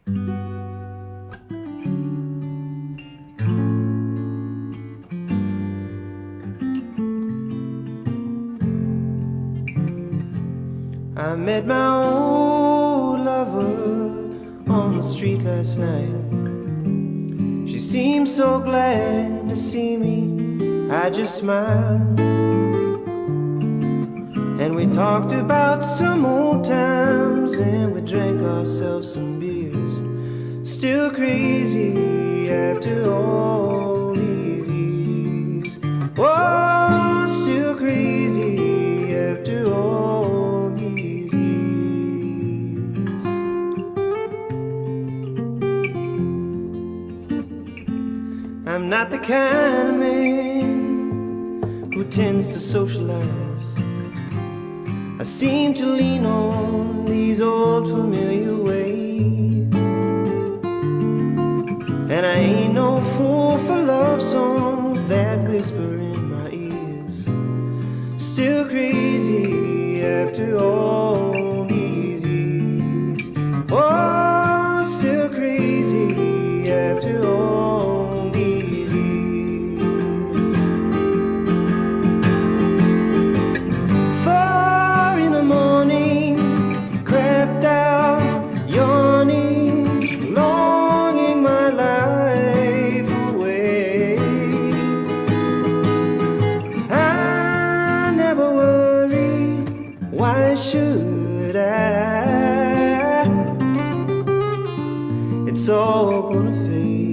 I met my old lover on the street last night. She seemed so glad to see me, I just smiled. And we talked about some old times, and we drank ourselves some beers. Still crazy after all these years. Oh, still crazy after all these years. I'm not the kind of man who tends to socialize. I seem to lean on these old familiar ways. And I ain't no fool for love songs that whisper in my ears. Still crazy after all these years. Oh, still crazy after all these years. 4 in the morning, crept out, yawning, longing my life away. I never worry, why should I? It's all gonna fade.